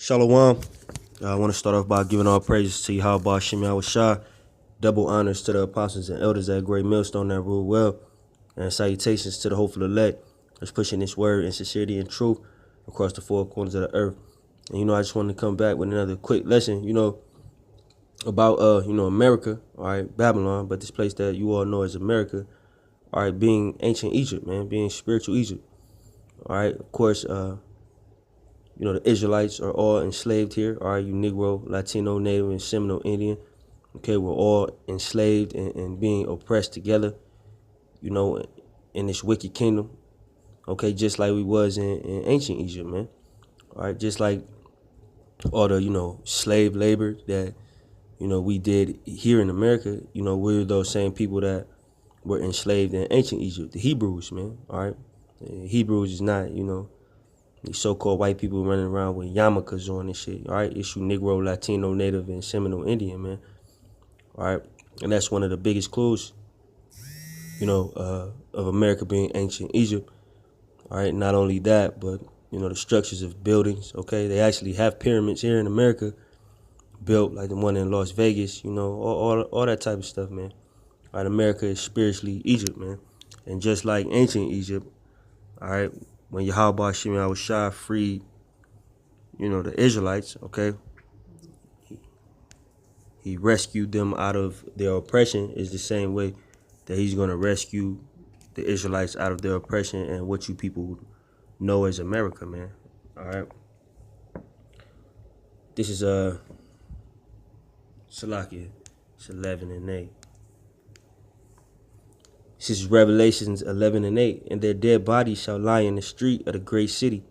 Shalom. I want to start off by giving all praises to Yahweh Shem Shah. Double honors to the apostles and elders at Great Millstone that rule well. And salutations to the hopeful elect that's pushing this word in sincerity and truth across the four corners of the earth. And, I just wanted to come back with another quick lesson, about, America, all right, Babylon, but this place that you all know as America, all right, being ancient Egypt, man, being spiritual Egypt. All right, of course, the Israelites are all enslaved here. All right, you Negro, Latino, Native, and Seminole Indian. Okay, we're all enslaved and being oppressed together, in this wicked kingdom. Okay, just like we was in ancient Egypt, man. All right, just like all the, slave labor that, we did here in America, we're those same people that were enslaved in ancient Egypt, the Hebrews, man. All right, the Hebrews is not, these so-called white people running around with yarmulkes on and shit. All right, it's you Negro, Latino, Native, and Seminole Indian, man. All right, and that's one of the biggest clues, of America being ancient Egypt. All right, not only that, but the structures of buildings. Okay, they actually have pyramids here in America, built like the one in Las Vegas. All that type of stuff, man. All right, America is spiritually Egypt, man, and just like ancient Egypt. All right, when Yahweh Shem Shah freed, the Israelites, okay, he rescued them out of their oppression is the same way that he's going to rescue the Israelites out of their oppression and what you people know as America, man. All right. This is Salakia. It's 11 and 8. This is Revelations 11 and 8. And their dead bodies shall lie in the street of the great city,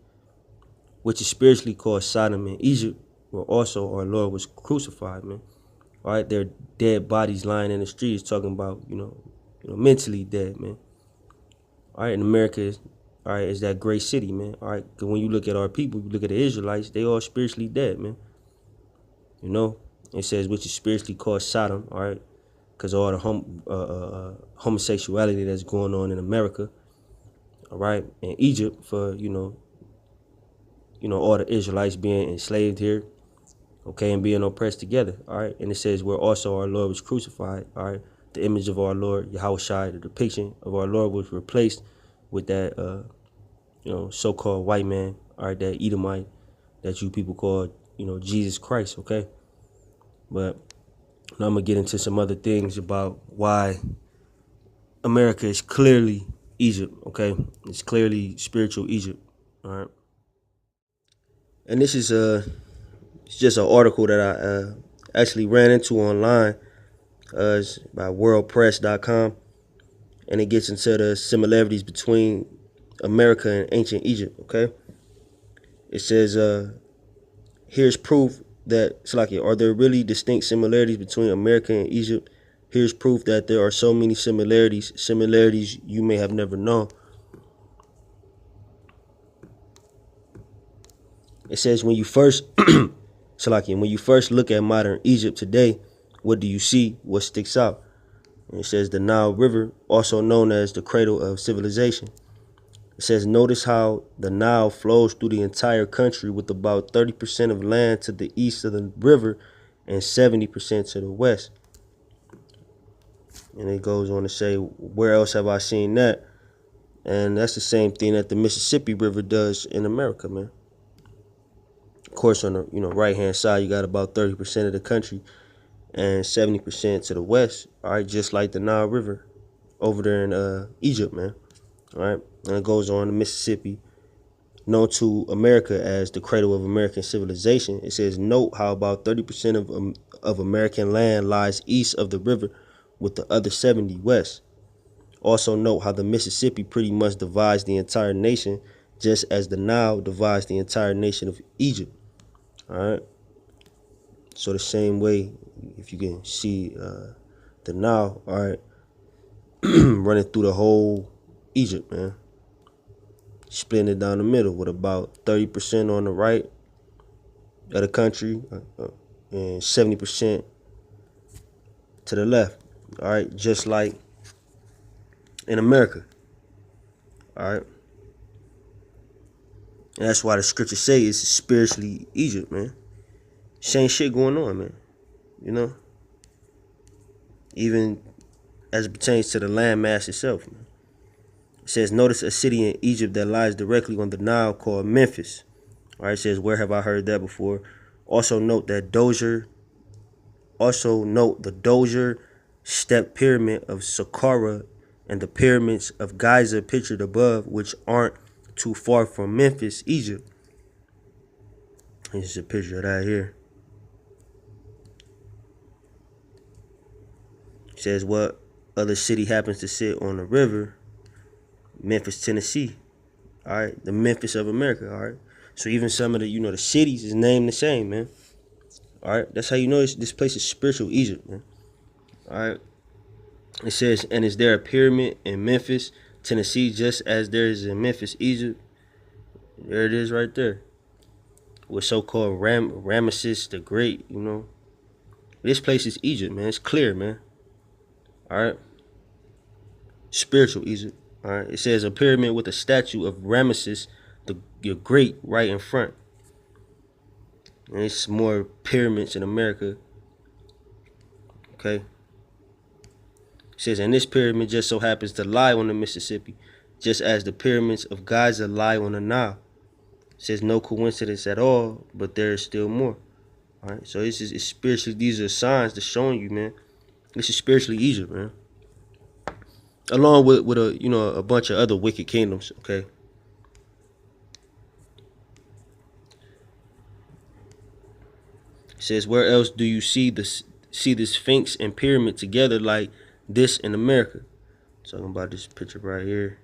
which is spiritually called Sodom and Egypt, where also our Lord was crucified, man. All right, their dead bodies lying in the streets, talking about, mentally dead, man. All right, and America is, all right, is that great city, man. All right, because when you look at our people, you look at the Israelites, they all spiritually dead, man. It says which is spiritually called Sodom, all right, because of all the homosexuality that's going on in America, all right, and Egypt for, all the Israelites being enslaved here, okay, and being oppressed together, all right, and it says where also our Lord was crucified, all right, the image of our Lord, Yahweh Shai, the depiction of our Lord was replaced with that, so-called white man, all right, that Edomite that you people call, Jesus Christ, okay? But now I'm going to get into some other things about why America is clearly Egypt, okay? It's clearly spiritual Egypt, all right? And this is it's just an article that I actually ran into online. It's by worldpress.com, and it gets into the similarities between America and ancient Egypt, okay? It says, here's proof that, Salakia, are there really distinct similarities between America and Egypt? Here's proof that there are so many similarities you may have never known. It says when you first, Salakia, when you first look at modern Egypt today, what do you see? What sticks out? And it says the Nile River, also known as the cradle of civilization. It says, notice how the Nile flows through the entire country with about 30% of land to the east of the river and 70% to the west. And it goes on to say, where else have I seen that? And that's the same thing that the Mississippi River does in America, man. Of course, on the right-hand side, you got about 30% of the country and 70% to the west, all right, just like the Nile River over there in Egypt, man. All right, and it goes on to Mississippi, known to America as the cradle of American civilization. It says, note how about 30% of American land lies east of the river with the other 70 west. Also note how the Mississippi pretty much divides the entire nation, just as the Nile divides the entire nation of Egypt. All right. So the same way, if you can see the Nile, all right, running through the whole Egypt, man. Splitting it down the middle with about 30% on the right of the country and 70% to the left. All right, just like in America. All right. And that's why the scriptures say it's spiritually Egypt, man. Same shit going on, man. You know? Even as it pertains to the landmass itself, man. It says, notice a city in Egypt that lies directly on the Nile called Memphis. All right, it says, where have I heard that before? Also note the Dozier step pyramid of Saqqara and the pyramids of Giza pictured above, which aren't too far from Memphis, Egypt. This is a picture of that here. It says, what other city happens to sit on the river? Memphis, Tennessee. All right, the Memphis of America. All right, so even some of the the cities is named the same, man. All right, that's how you know this place is spiritual Egypt, man. All right, it says, and is there a pyramid in Memphis, Tennessee, just as there is in Memphis, Egypt? There it is, right there. With so-called Ramesses the Great, This place is Egypt, man. It's clear, man. All right, spiritual Egypt. All right, it says a pyramid with a statue of Ramesses the Great right in front. And it's more pyramids in America. Okay. It says, and this pyramid just so happens to lie on the Mississippi, just as the pyramids of Giza lie on the Nile. It says no coincidence at all, but there is still more. All right. So it's spiritually. These are signs that's showing you, man. This is spiritually Egypt, man. Along with a bunch of other wicked kingdoms. Okay. It says, where else do you see the Sphinx and pyramid together like this in America? Talking about this picture right here.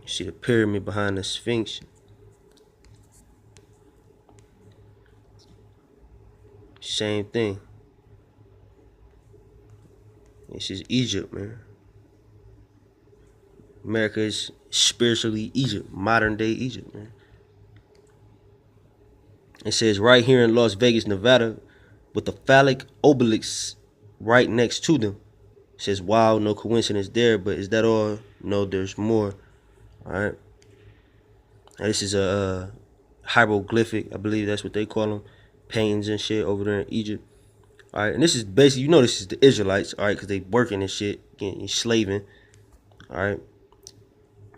You see the pyramid behind the Sphinx. Same thing. This is Egypt, man. America is spiritually Egypt, modern day Egypt, man. It says right here in Las Vegas, Nevada, with the phallic obelisks right next to them. It says, wow, no coincidence there, but is that all? No, there's more. All right. Now, this is a hieroglyphic, I believe that's what they call them, paintings and shit over there in Egypt. All right, and this is basically, this is the Israelites, all right, because they working and shit, getting slaving, all right.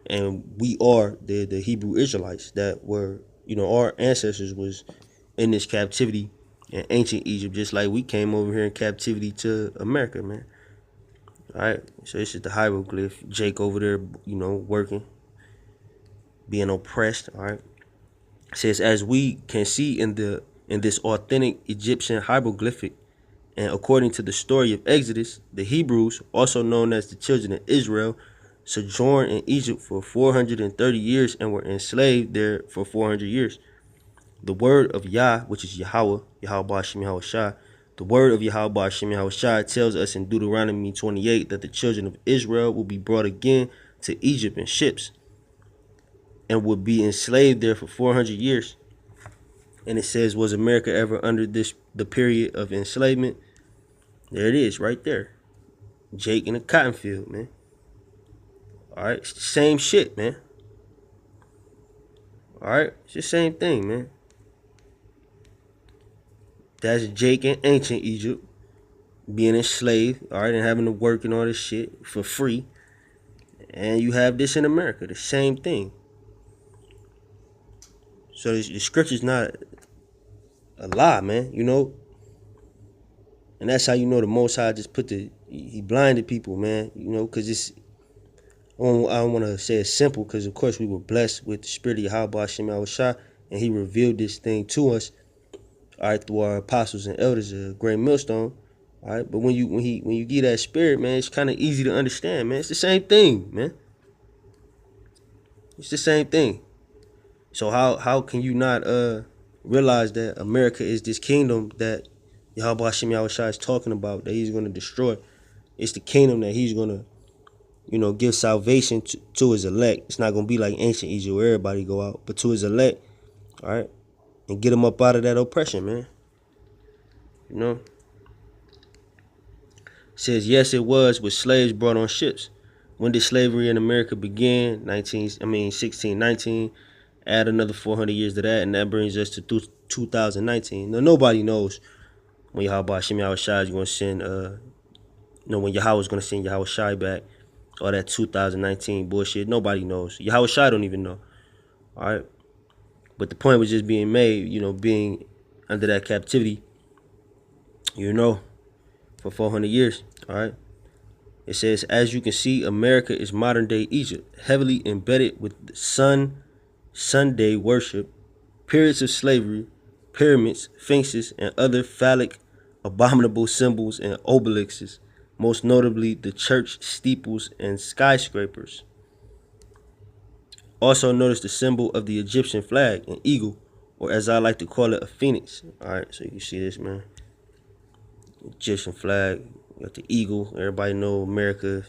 And we are the Hebrew Israelites that were, our ancestors was in this captivity in ancient Egypt, just like we came over here in captivity to America, man. All right, so this is the hieroglyph. Jake over there, working, being oppressed. All right, it says, as we can see in this authentic Egyptian hieroglyphic, and according to the story of Exodus, the Hebrews, also known as the children of Israel, sojourned in Egypt for 430 years and were enslaved there for 400 years. The word of Yah, which is Yahweh, Yahweh Hashem Yahweh Shai, the word of Yahweh Hashem Yahweh Shai tells us in Deuteronomy 28 that the children of Israel will be brought again to Egypt in ships and would be enslaved there for 400 years. And it says, was America ever under the period of enslavement? There it is, right there. Jake in the cotton field, man. All right, it's the same shit, man. All right, it's the same thing, man. That's Jake in ancient Egypt being enslaved, all right, and having to work and all this shit for free. And you have this in America, the same thing. So the scripture's not a lie, man, And that's how the Most High just he blinded people, man, because it's, I don't want to say it's simple, because of course we were blessed with the spirit of Yahweh Hashem Yahweh Shai, and he revealed this thing to us, all right, through our apostles and elders, a great millstone, all right. But when you get that spirit, man, it's kind of easy to understand, man. It's the same thing, man. It's the same thing. So how can you not realize that America is this kingdom that Yahweh Hashem Yahweh Shai is talking about, that he's going to destroy? It's the kingdom that he's going to, give salvation to his elect. It's not going to be like ancient Egypt where everybody go out, but to his elect, all right, and get them up out of that oppression, man. It says, yes, it was with slaves brought on ships. When did slavery in America begin? 1619. Add another 400 years to that, and that brings us to 2019. Now, nobody knows when Yahweh Shem Yahweh Shai is going to send, when Yahweh is going to send Yahweh Shai back. All that 2019 bullshit. Nobody knows. Yahweh Shai don't even know. All right. But the point was just being made, being under that captivity, for 400 years. All right. It says, as you can see, America is modern day Egypt, heavily embedded with the Sunday worship, periods of slavery, pyramids, sphinxes, and other phallic, abominable symbols and obelisks, most notably the church steeples and skyscrapers. Also notice the symbol of the Egyptian flag, an eagle, or as I like to call it, a phoenix. All right, so you can see this, man. Egyptian flag, you got the eagle. Everybody know America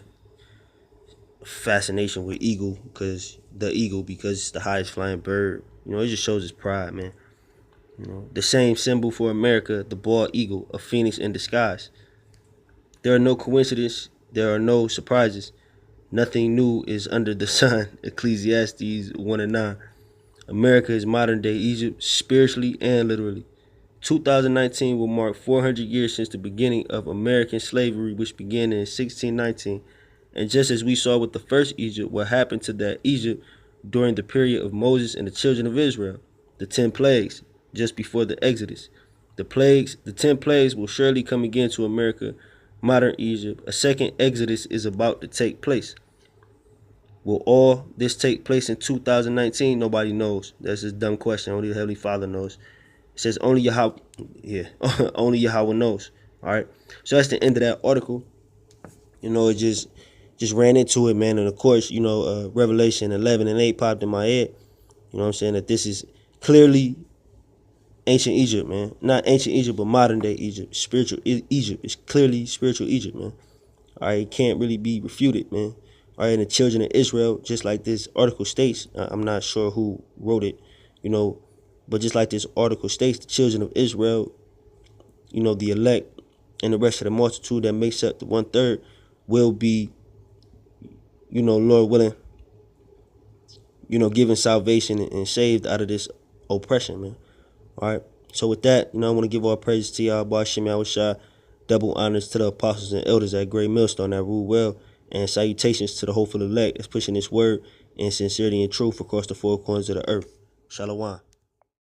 fascination with eagle because it's the highest flying bird. It just shows its pride, man. The same symbol for America, the bald eagle, a phoenix in disguise. There are no coincidences. There are no surprises. Nothing new is under the sun. Ecclesiastes 1:9. America is modern day Egypt, spiritually and literally. 2019 will mark 400 years since the beginning of American slavery, which began in 1619. And just as we saw with the first Egypt, what happened to that Egypt during the period of Moses and the children of Israel, the 10 plagues, just before the Exodus. The 10 plagues will surely come again to America, modern Egypt. A second Exodus is about to take place. Will all this take place in 2019? Nobody knows. That's a dumb question. Only the Heavenly Father knows. It says only Yahweh, only Yahweh knows. All right. So that's the end of that article. It just ran into it, man. And of course, Revelation 11:8 popped in my head. You know what I'm saying? That this is clearly ancient Egypt, man. Not ancient Egypt, but modern day Egypt. Spiritual Egypt. It's clearly spiritual Egypt, man. All right. It can't really be refuted, man. All right. And the children of Israel, just like this article states, I'm not sure who wrote it, but just like this article states, the children of Israel, the elect and the rest of the multitude that makes up the 1/3 will be, Lord willing, given salvation and saved out of this oppression, man. All right. So with that, I want to give all praise to Yahweh Shem Yahweh Shai, double honors to the apostles and elders at Great Millstone that rule well, and salutations to the hopeful elect that's pushing this word in sincerity and truth across the four corners of the earth. Shalom.